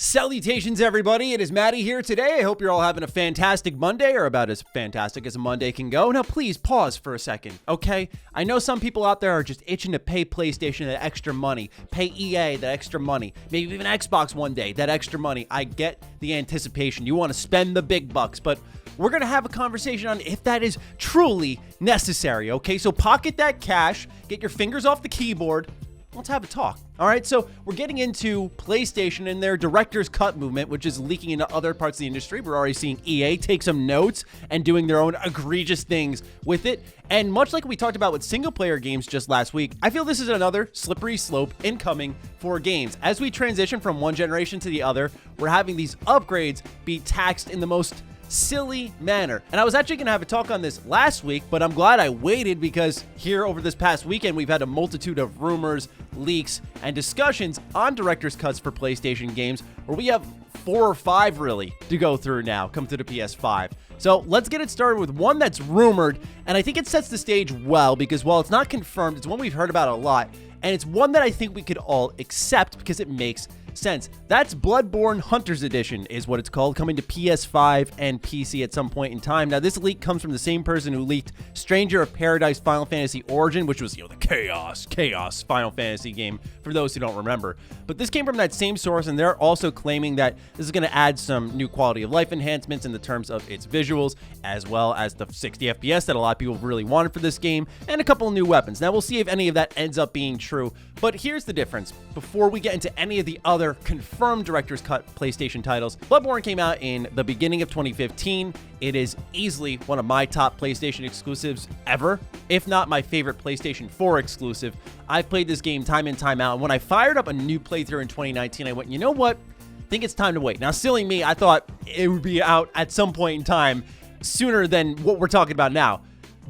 Salutations, everybody. It is Matty here today. I hope you're all having a fantastic Monday, or about as fantastic as a Monday can go. Now, please pause for a second, okay? I know some people out there are just itching to pay PlayStation that extra money, pay EA that extra money, maybe even Xbox one day, that extra money. I get the anticipation. You want to spend the big bucks, but we're going to have a conversation on if that is truly necessary, okay? So pocket that cash, get your fingers off the keyboard. Let's have a talk. All right, so we're getting into PlayStation and their director's cut movement, which is leaking into other parts of the industry. We're already seeing EA take some notes and doing their own egregious things with it. And much like we talked about with single-player games just last week, I feel this is another slippery slope incoming for games. As we transition from one generation to the other, we're having these upgrades be taxed in the most silly manner. And I was actually going to have a talk on this last week, but I'm glad I waited because here over this past weekend, we've had a multitude of rumors, leaks, and discussions on director's cuts for PlayStation games, where we have 4 or 5 really to go through now, come to the PS5. So let's get it started with one that's rumored, and I think it sets the stage well because while it's not confirmed, it's one we've heard about a lot, and it's one that I think we could all accept because it makes sense. That's Bloodborne Hunter's Edition is what it's called, coming to PS5 and PC at some point in time. Now, this leak comes from the same person who leaked Stranger of Paradise Final Fantasy Origin, which was, the chaos Final Fantasy game, for those who don't remember. But this came from that same source, and they're also claiming that this is going to add some new quality of life enhancements in the terms of its visuals, as well as the 60 FPS that a lot of people really wanted for this game, and a couple of new weapons. Now, we'll see if any of that ends up being true, but here's the difference. Before we get into any of the other confirmed director's cut PlayStation titles, Bloodborne came out in the beginning of 2015. It is easily one of my top PlayStation exclusives ever, if not my favorite PlayStation 4 exclusive. I've played this game time in, time out, and when I fired up a new playthrough in 2019, I went, you know what? I think it's time to wait. Now, silly me, I thought it would be out at some point in time sooner than what we're talking about now.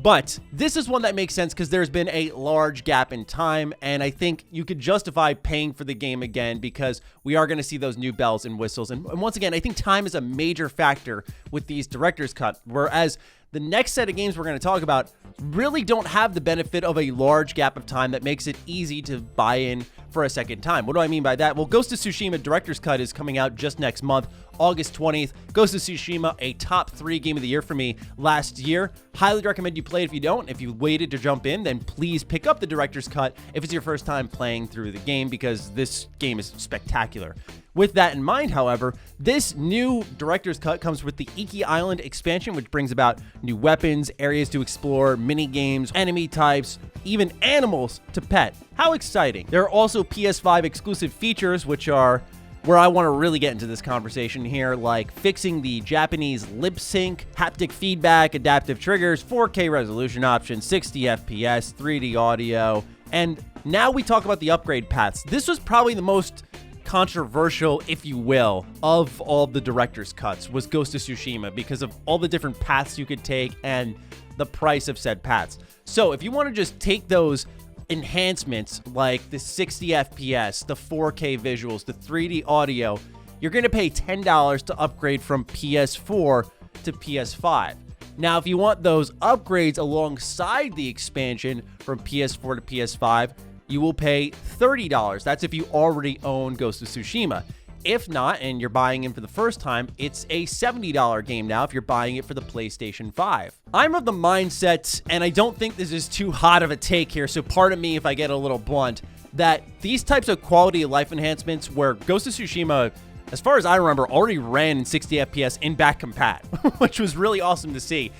But this is one that makes sense because there's been a large gap in time, and I think you could justify paying for the game again because we are going to see those new bells and whistles. And once again, I think time is a major factor with these director's cut, whereas the next set of games we're going to talk about really don't have the benefit of a large gap of time that makes it easy to buy in for a second time. What do I mean by that? Well, Ghost of Tsushima Director's Cut is coming out just next month, August 20th. Ghost of Tsushima, a top 3 game of the year for me last year. Highly recommend you play it if you don't. If you waited to jump in, then please pick up the Director's Cut if it's your first time playing through the game, because this game is spectacular. With that in mind, however, this new Director's Cut comes with the Iki Island expansion, which brings about new weapons, areas to explore, mini games, enemy types, even animals to pet. How exciting. There are also PS5 exclusive features, which are where I want to really get into this conversation here, like fixing the Japanese lip sync, haptic feedback, adaptive triggers, 4K resolution options, 60 FPS, 3D audio, and now we talk about the upgrade paths. This was probably the most controversial, if you will, of all the director's cuts was Ghost of Tsushima because of all the different paths you could take and the price of said paths. So if you want to just take those enhancements like the 60 FPS, the 4K visuals, the 3D audio, you're going to pay $10 to upgrade from PS4 to PS5. Now, if you want those upgrades alongside the expansion from PS4 to PS5, you will pay $30. That's if you already own Ghost of Tsushima. If not, and you're buying in for the first time, it's a $70 game now if you're buying it for the PlayStation 5. I'm of the mindset, and I don't think this is too hot of a take here, so pardon me if I get a little blunt, that these types of quality of life enhancements where Ghost of Tsushima, as far as I remember, already ran in 60 FPS in back compat, which was really awesome to see.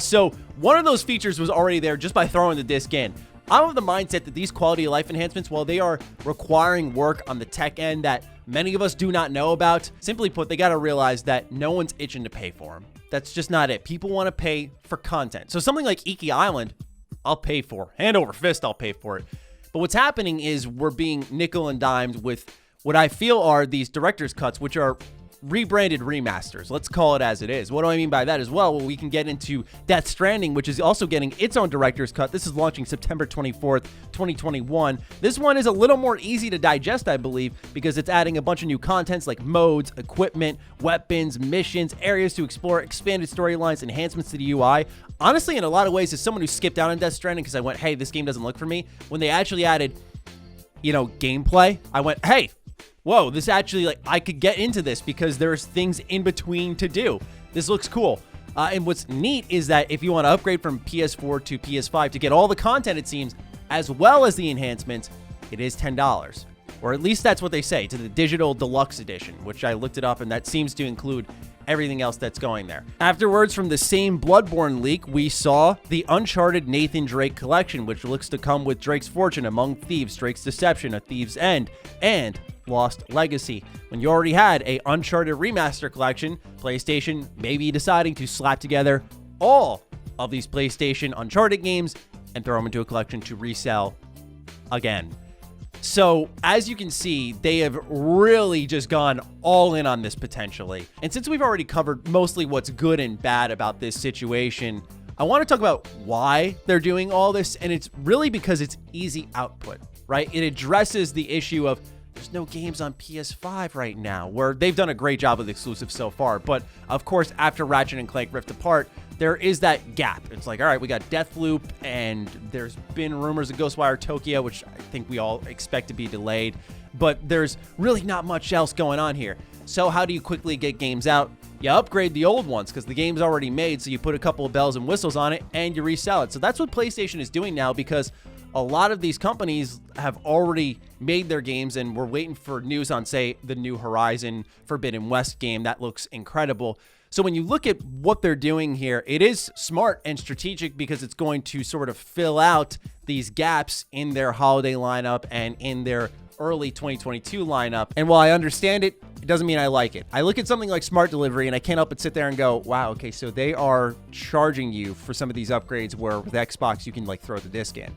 So one of those features was already there just by throwing the disc in. I'm of the mindset that these quality of life enhancements, while they are requiring work on the tech end that many of us do not know about, simply put, they got to realize that no one's itching to pay for them. That's just not it. People want to pay for content. So something like Iki Island, I'll pay for. Hand over fist, I'll pay for it. But what's happening is we're being nickel and dimed with what I feel are these director's cuts, which are rebranded remasters. Let's call it as it is. What do I mean by that as well? Well, we can get into Death Stranding, which is also getting its own director's cut. This is launching September 24th, 2021. This one is a little more easy to digest, I believe, because it's adding a bunch of new contents like modes, equipment, weapons, missions, areas to explore, expanded storylines, enhancements to the UI. Honestly, in a lot of ways, as someone who skipped out on Death Stranding because I went, hey, this game doesn't look for me, when they actually added, gameplay, I went, hey, whoa, this actually, like, I could get into this because there's things in between to do. This looks cool. And what's neat is that if you want to upgrade from PS4 to PS5 to get all the content, it seems, as well as the enhancements, it is $10. Or at least that's what they say, to the digital deluxe edition, which I looked it up, and that seems to include everything else that's going there. Afterwards, from the same Bloodborne leak, we saw the Uncharted Nathan Drake collection, which looks to come with Drake's Fortune, Among Thieves, Drake's Deception, A Thief's End, and Lost Legacy. When you already had a Uncharted Remaster collection, PlayStation may be deciding to slap together all of these PlayStation Uncharted games and throw them into a collection to resell again. So, as you can see, they have really just gone all in on this potentially. And since we've already covered mostly what's good and bad about this situation, I want to talk about why they're doing all this, and it's really because it's easy output, right? It addresses the issue of there's no games on PS5 right now, where they've done a great job with exclusives so far. But, of course, after Ratchet and Clank Rift Apart, there is that gap. It's like, all right, we got Deathloop, and there's been rumors of Ghostwire Tokyo, which I think we all expect to be delayed, but there's really not much else going on here. So how do you quickly get games out? You upgrade the old ones because the game's already made, so you put a couple of bells and whistles on it, and you resell it. So that's what PlayStation is doing now, because a lot of these companies have already made their games, and we're waiting for news on, say, the new Horizon Forbidden West game. That looks incredible. So when you look at what they're doing here, it is smart and strategic because it's going to sort of fill out these gaps in their holiday lineup and in their early 2022 lineup. And while I understand it, it doesn't mean I like it. I look at something like Smart Delivery and I can't help but sit there and go, wow, okay, so they are charging you for some of these upgrades where with Xbox you can like throw the disc in.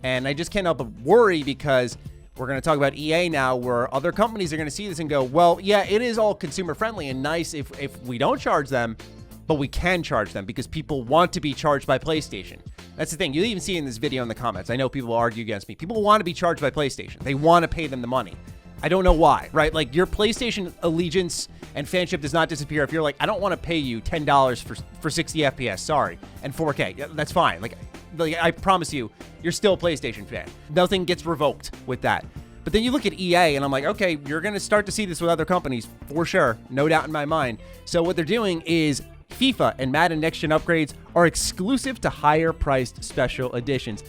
And I just can't help but worry because we're going to talk about EA now, where other companies are going to see this and go, well, yeah, it is all consumer friendly and nice if we don't charge them, but we can charge them because people want to be charged by PlayStation. That's the thing. You'll even see in this video in the comments. I know people will argue against me. People want to be charged by PlayStation. They want to pay them the money. I don't know why, right? Like, your PlayStation allegiance and fanship does not disappear if you're like, I don't want to pay you $10 for 60 FPS, sorry, and 4K. Yeah, that's fine. Like, I promise you, you're still a PlayStation fan. Nothing gets revoked with that. But then you look at EA, and I'm like, okay, you're going to start to see this with other companies, for sure. No doubt in my mind. So what they're doing is FIFA and Madden Next Gen upgrades are exclusive to higher-priced special editions.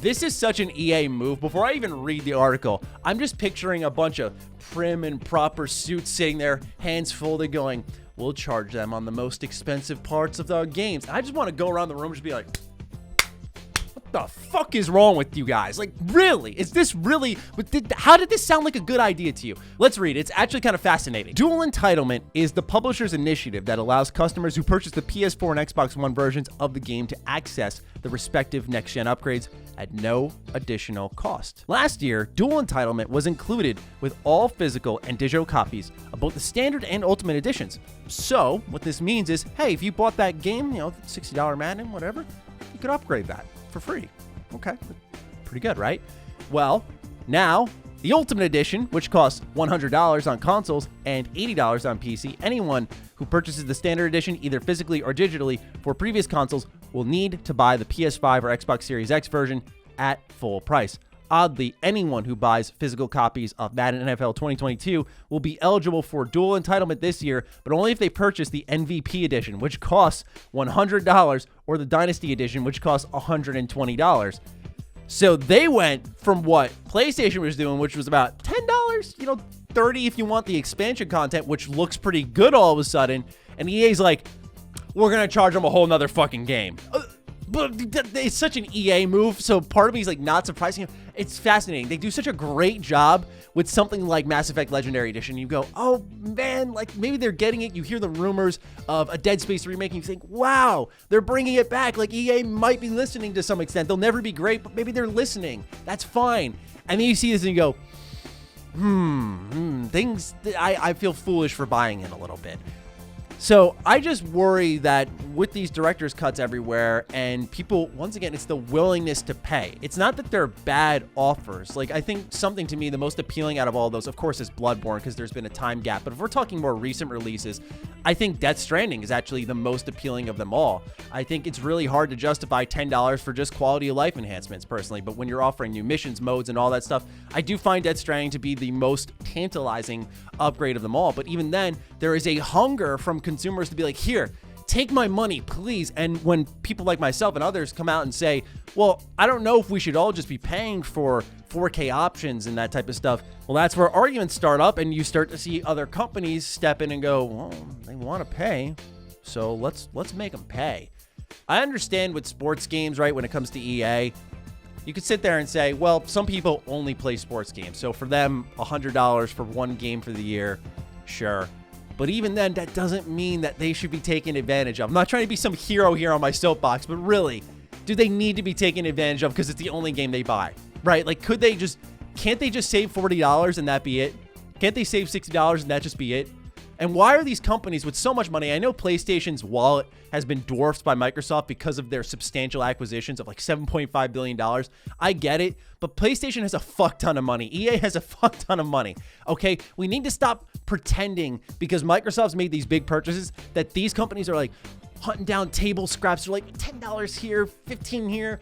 This is such an EA move. Before I even read the article, I'm just picturing a bunch of prim and proper suits sitting there, hands folded, going, we'll charge them on the most expensive parts of the games. I just want to go around the room and just be like, what the fuck is wrong with you guys? Like, really? Is this really? How did this sound like a good idea to you? Let's read. It's actually kind of fascinating. Dual Entitlement is the publisher's initiative that allows customers who purchase the PS4 and Xbox One versions of the game to access the respective next-gen upgrades at no additional cost. Last year, Dual Entitlement was included with all physical and digital copies of both the standard and ultimate editions. So, what this means is, hey, if you bought that game, you know, $60 Madden, whatever, you could upgrade that for free. Okay, pretty good, right? Well, now, the Ultimate Edition, which costs $100 on consoles and $80 on PC, anyone who purchases the Standard Edition either physically or digitally for previous consoles will need to buy the PS5 or Xbox Series X version at full price. Oddly, anyone who buys physical copies of Madden NFL 2022 will be eligible for Dual Entitlement this year, but only if they purchase the MVP Edition, which costs $100, or the Dynasty Edition, which costs $120. So they went from what PlayStation was doing, which was about $10, you know, $30 if you want the expansion content, which looks pretty good all of a sudden, and EA's like, we're going to charge them a whole nother fucking game. But it's such an EA move, so part of me is like not surprising. It's fascinating. They do such a great job with something like Mass Effect Legendary Edition. You go, oh man, like maybe they're getting it. You hear the rumors of a Dead Space remake, and you think, wow, they're bringing it back. Like EA might be listening to some extent. They'll never be great, but maybe they're listening. That's fine. And then you see this and you go, things. I feel foolish for buying it a little bit. So I just worry that with these director's cuts everywhere and people, once again, it's the willingness to pay. It's not that they're bad offers. Like, I think something to me, the most appealing out of all those, of course, is Bloodborne because there's been a time gap. But if we're talking more recent releases, I think Death Stranding is actually the most appealing of them all. I think it's really hard to justify $10 for just quality of life enhancements personally. But when you're offering new missions, modes, and all that stuff, I do find Death Stranding to be the most tantalizing upgrade of them all. But even then, there is a hunger from consumers to be like, here, take my money, please. And when people like myself and others come out and say, well, I don't know if we should all just be paying for 4K options and that type of stuff. Well, that's where arguments start up and you start to see other companies step in and go, well, they want to pay, so let's make them pay. I understand with sports games, right, when it comes to EA, you could sit there and say, well, some people only play sports games. So for them, $100 for one game for the year, sure. But even then, that doesn't mean that they should be taken advantage of. I'm not trying to be some hero here on my soapbox, but really, do they need to be taken advantage of because it's the only game they buy, right? Like, can't they just save $40 and that be it? Can't they save $60 and that just be it? And why are these companies with so much money? I know PlayStation's wallet has been dwarfed by Microsoft because of their substantial acquisitions of like $7.5 billion. I get it, but PlayStation has a fuck ton of money. EA has a fuck ton of money. Okay, we need to stop pretending because Microsoft's made these big purchases that these companies are like hunting down table scraps. They're like $10 here, $15 here.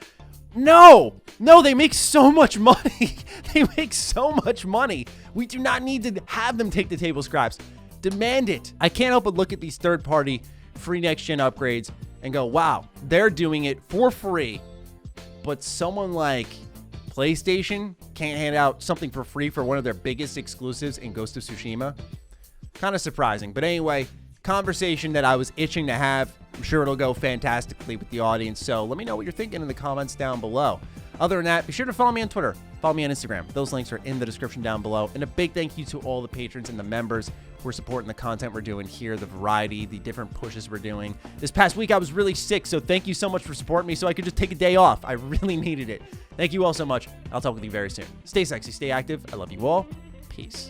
No, they make so much money. They make so much money. We do not need to have them take the table scraps. Demand it. I can't help but look at these third-party free next-gen upgrades and go, wow, they're doing it for free. But someone like PlayStation can't hand out something for free for one of their biggest exclusives in Ghost of Tsushima. Kind of surprising. But anyway, conversation that I was itching to have. I'm sure it'll go fantastically with the audience. So let me know what you're thinking in the comments down below. Other than that, be sure to follow me on Twitter. Follow me on Instagram. Those links are in the description down below. And a big thank you to all the patrons and the members who are supporting the content we're doing here, the variety, the different pushes we're doing. This past week, I was really sick, so thank you so much for supporting me so I could just take a day off. I really needed it. Thank you all so much. I'll talk with you very soon. Stay sexy, stay active. I love you all. Peace.